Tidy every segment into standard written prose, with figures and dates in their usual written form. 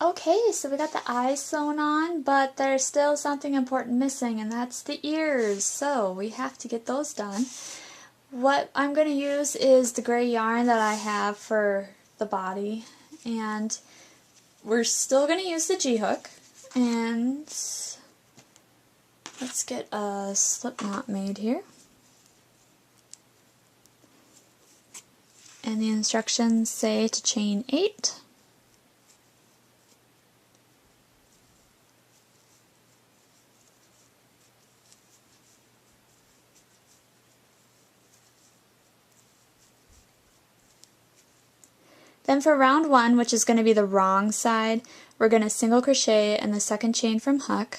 Okay, so we got the eyes sewn on, but there's still something important missing, and that's the ears. So we have to get those done. What I'm going to use is the gray yarn that I have for the body, and we're still going to use the G-hook, and let's get a slip knot made here. And the instructions say to chain 8. Then for round 1, which is going to be the wrong side, we're going to single crochet in the second chain from hook.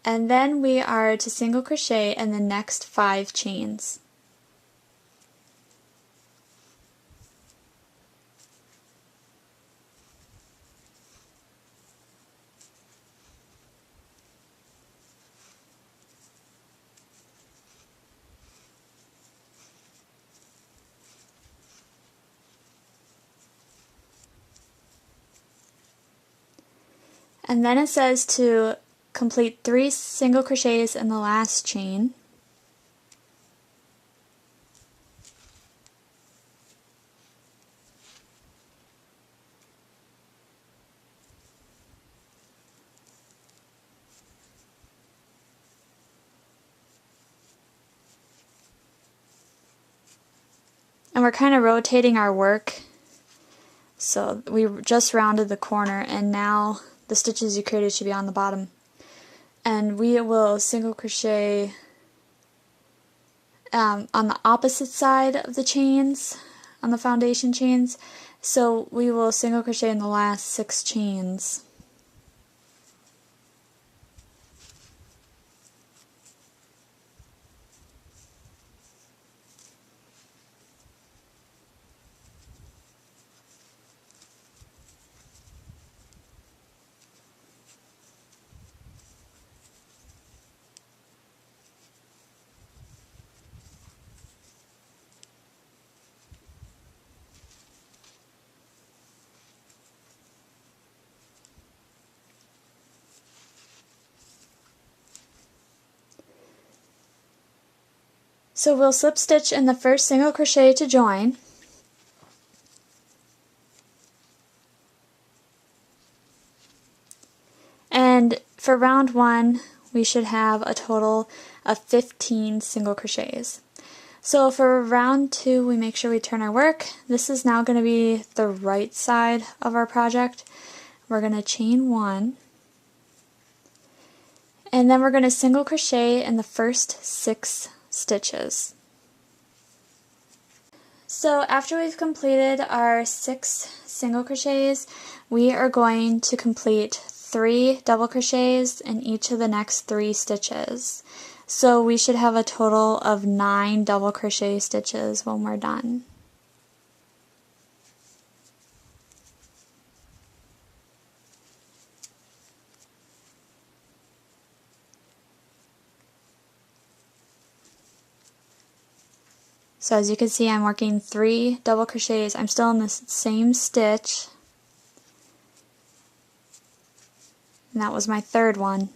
And then we are to single crochet in the next 5 chains. And then it says to complete 3 single crochets in the last chain. And we're kind of rotating our work, so we just rounded the corner, and now the stitches you created should be on the bottom. And we will single crochet on the opposite side of the chains, on the foundation chains, so we will single crochet in the last 6 chains. So we'll slip stitch in the first single crochet to join, and for round 1 we should have a total of 15 single crochets. So for round 2 we make sure we turn our work. This is now going to be the right side of our project. We're going to chain 1, and then we're going to single crochet in the first 6 stitches. So after we've completed our 6 single crochets, we are going to complete 3 double crochets in each of the next 3 stitches. So we should have a total of 9 double crochet stitches when we're done. So as you can see, I'm working 3 double crochets. I'm still in the same stitch, and that was my 3rd one.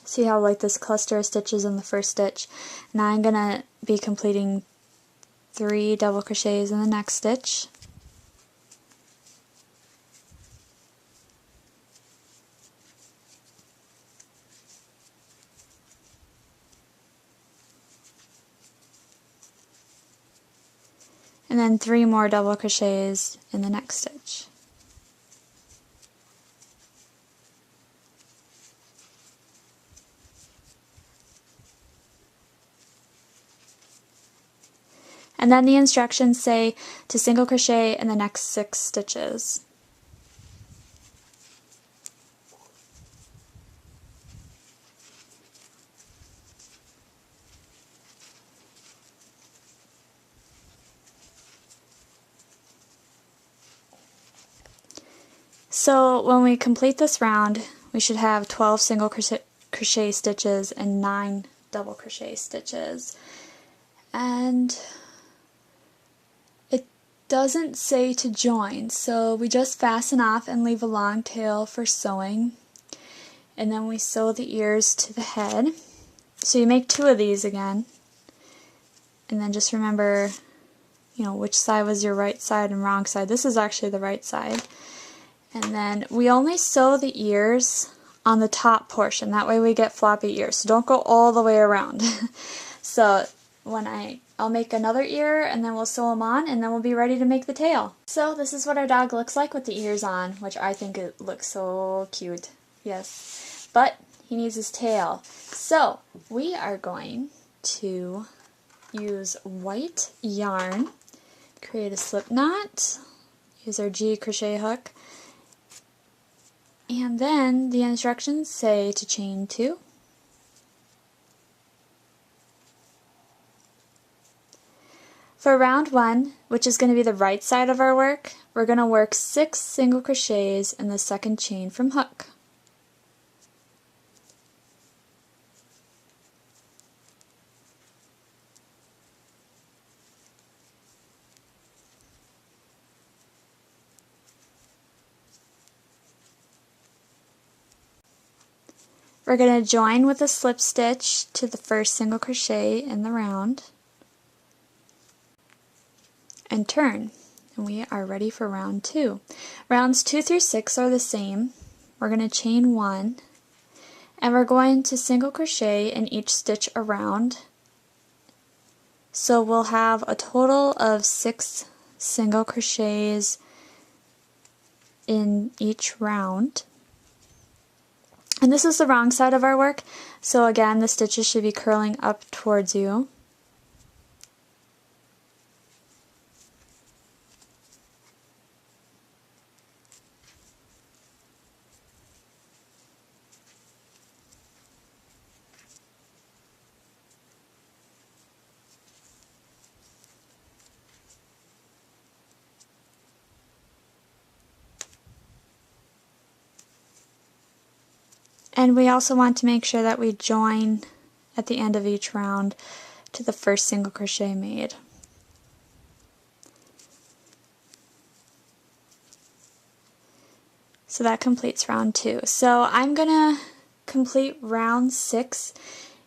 See how like this cluster of stitches in the first stitch? Now I'm going to be completing 3 double crochets in the next stitch. And then 3 more double crochets in the next stitch. And then the instructions say to single crochet in the next 6 stitches. So when we complete this round, we should have 12 single crochet stitches and 9 double crochet stitches. And doesn't say to join, so we just fasten off and leave a long tail for sewing, and then we sew the ears to the head. So you make 2 of these again, and then just remember, you know, which side was your right side and wrong side. This is actually the right side. And then we only sew the ears on the top portion, that way we get floppy ears, so don't go all the way around. So when I'll make another ear and then we'll sew them on and then we'll be ready to make the tail. So this is what our dog looks like with the ears on, which I think it looks so cute. Yes, but he needs his tail. So we are going to use white yarn, create a slip knot, use our G crochet hook, and then the instructions say to chain 2. For round 1, which is going to be the right side of our work, we're going to work 6 single crochets in the second chain from hook. We're going to join with a slip stitch to the first single crochet in the round and turn, and we are ready for round 2. Rounds 2 through 6 are the same. We're going to chain 1 and we're going to single crochet in each stitch around, so we'll have a total of 6 single crochets in each round. And this is the wrong side of our work, so again the stitches should be curling up towards you. And we also want to make sure that we join at the end of each round to the first single crochet made. So that completes round 2. So I'm going to complete round 6,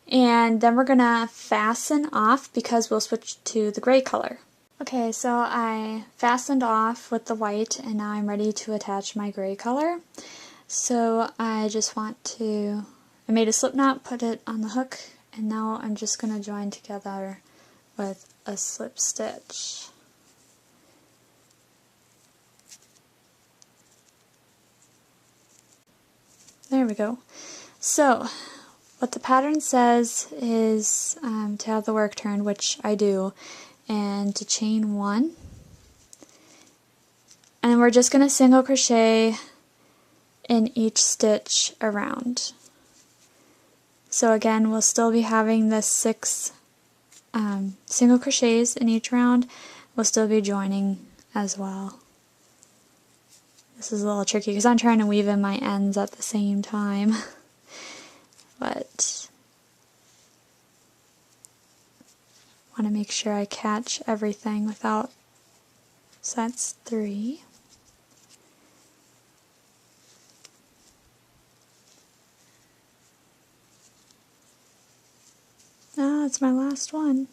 and then we're going to fasten off because we'll switch to the gray color. Okay, so I fastened off with the white and now I'm ready to attach my gray color. So I just want to, I made a slip knot, put it on the hook, and now I'm just going to join together with a slip stitch. There we go. So what the pattern says is to have the work turned, which I do, and to chain 1. And we're just going to single crochet in each stitch around. So again, we'll still be having the 6 single crochets in each round. We'll still be joining as well. This is a little tricky because I'm trying to weave in my ends at the same time. But I want to make sure I catch everything without, so that's 3. Oh, it's my last one.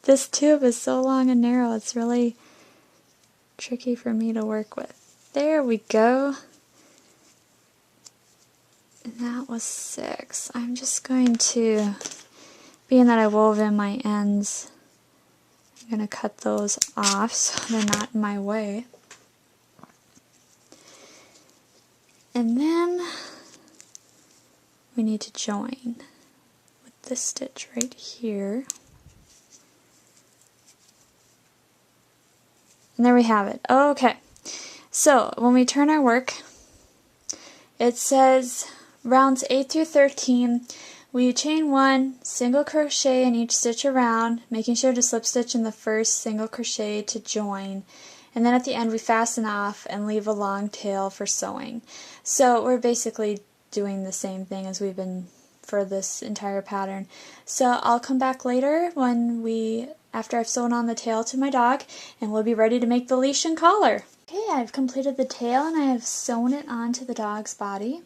This tube is so long and narrow, it's really tricky for me to work with. There we go. And that was 6. I'm just going to, being that I wove in my ends, I'm going to cut those off so they're not in my way. And then we need to join with this stitch right here. And there we have it. Okay, so when we turn our work, it says rounds 8 through 13, we chain 1, single crochet in each stitch around, making sure to slip stitch in the first single crochet to join. And then at the end we fasten off and leave a long tail for sewing. So we're basically doing the same thing as we've been for this entire pattern. So I'll come back later when we after I've sewn on the tail to my dog, and we'll be ready to make the leash and collar. Okay, I've completed the tail and I have sewn it onto the dog's body.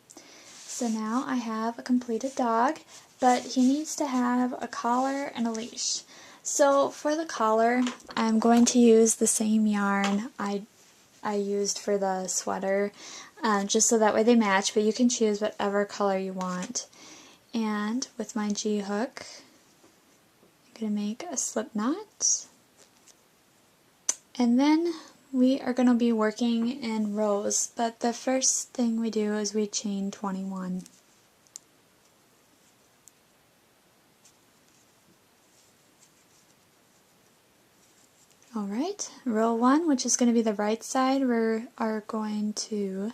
So now I have a completed dog, but he needs to have a collar and a leash. So for the collar, I'm going to use the same yarn I used for the sweater, just so that way they match, but you can choose whatever color you want. And with my G-hook, I'm going to make a slip knot, and then we are going to be working in rows, but the first thing we do is we chain 21. Alright, row 1, which is going to be the right side, we are going to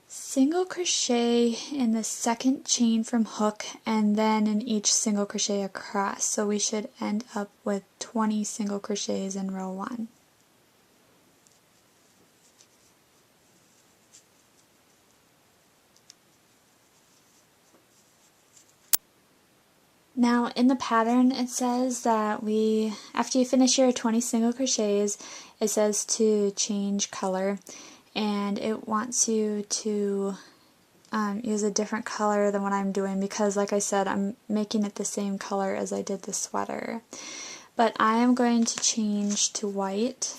single crochet in the second chain from hook and then in each single crochet across. So we should end up with 20 single crochets in row 1. Now in the pattern it says that after you finish your 20 single crochets, it says to change color, and it wants you to use a different color than what I'm doing because, like I said, I'm making it the same color as I did the sweater. But I am going to change to white.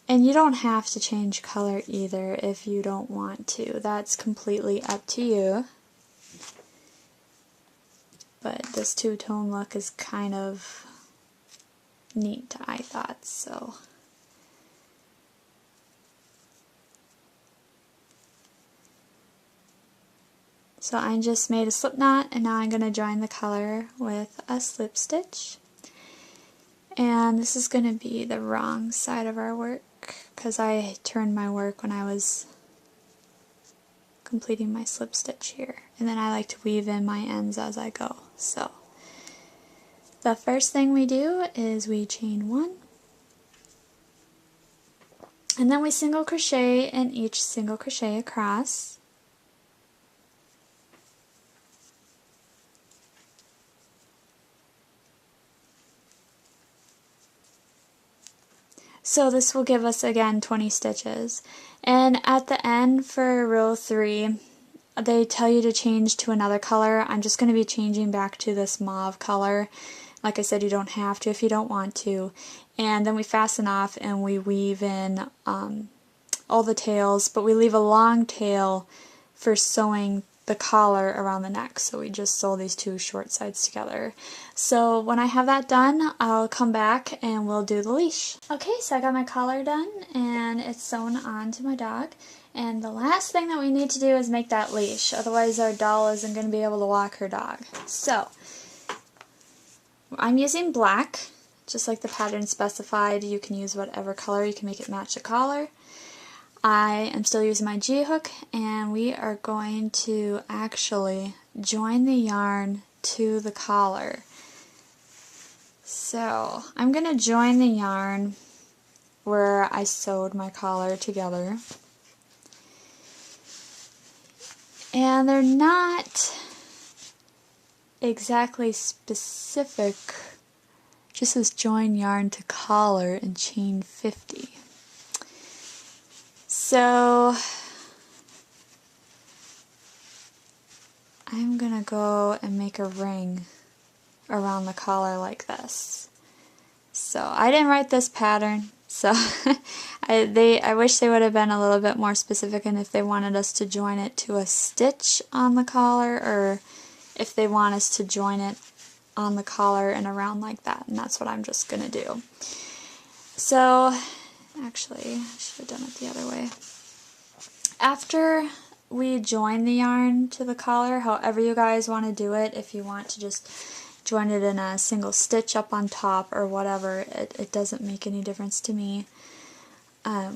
And you don't have to change color either if you don't want to. That's completely up to you. But this two-tone look is kind of neat, I thought, so. So I just made a slip knot, and now I'm going to join the color with a slip stitch. And this is going to be the wrong side of our work because I turned my work when I was completing my slip stitch here. And then I like to weave in my ends as I go. So the first thing we do is we chain 1, and then we single crochet in each single crochet across. So this will give us again 20 stitches. And at the end for row 3, they tell you to change to another color. I'm just going to be changing back to this mauve color. Like I said, you don't have to if you don't want to. And then we fasten off and we weave in all the tails, but we leave a long tail for sewing the collar around the neck. So we just sew these two short sides together. So when I have that done, I'll come back and we'll do the leash. Okay, so I got my collar done and it's sewn onto my dog. And the last thing that we need to do is make that leash, otherwise our doll isn't going to be able to walk her dog. So I'm using black, just like the pattern specified. You can use whatever color, you can make it match the collar. I am still using my G-hook, and we are going to actually join the yarn to the collar. So I'm going to join the yarn where I sewed my collar together. And they're not exactly specific, just says join yarn to collar and chain 50. So I'm gonna go and make a ring around the collar like this. So I didn't write this pattern, so I wish they would have been a little bit more specific, and if they wanted us to join it to a stitch on the collar, or if they want us to join it on the collar and around like that, and that's what I'm just gonna do. So actually, I should have done it the other way. After we join the yarn to the collar, however you guys want to do it, if you want to just join it in a single stitch up on top or whatever, it doesn't make any difference to me.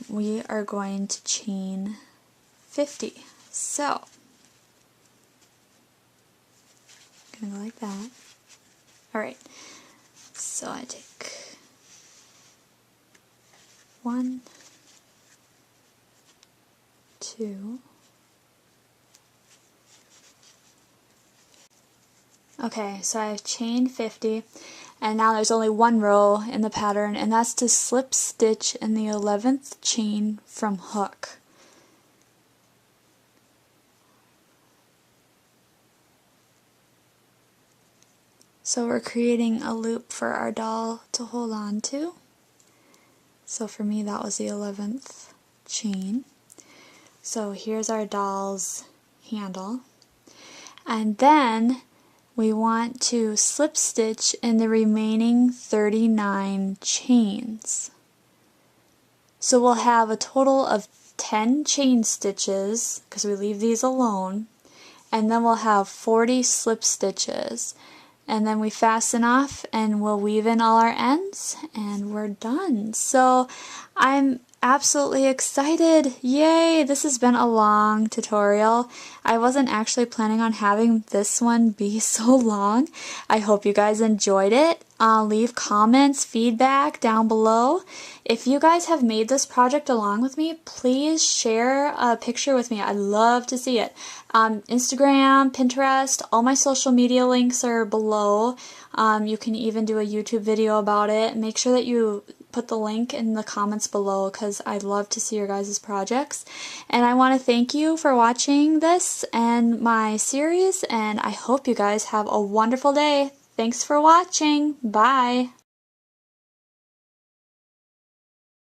We are going to chain 50. So, I'm going to go like that. Alright, so I take 1, 2. Okay, so I've chained 50, and now there's only one row in the pattern, and that's to slip stitch in the 11th chain from hook. So we're creating a loop for our doll to hold on to. So for me that was the 11th chain. So here's our doll's handle. And then we want to slip stitch in the remaining 39 chains. So we'll have a total of 10 chain stitches because we leave these alone, and then we'll have 40 slip stitches. And then we fasten off and we'll weave in all our ends and we're done. So I'm absolutely excited. Yay! This has been a long tutorial. I wasn't actually planning on having this one be so long. I hope you guys enjoyed it. Leave comments, feedback down below. If you guys have made this project along with me, please share a picture with me. I'd love to see it. Instagram, Pinterest, all my social media links are below. You can even do a YouTube video about it. Make sure that you put the link in the comments below because I'd love to see your guys' projects. And I want to thank you for watching this and my series, and I hope you guys have a wonderful day. Thanks for watching. Bye.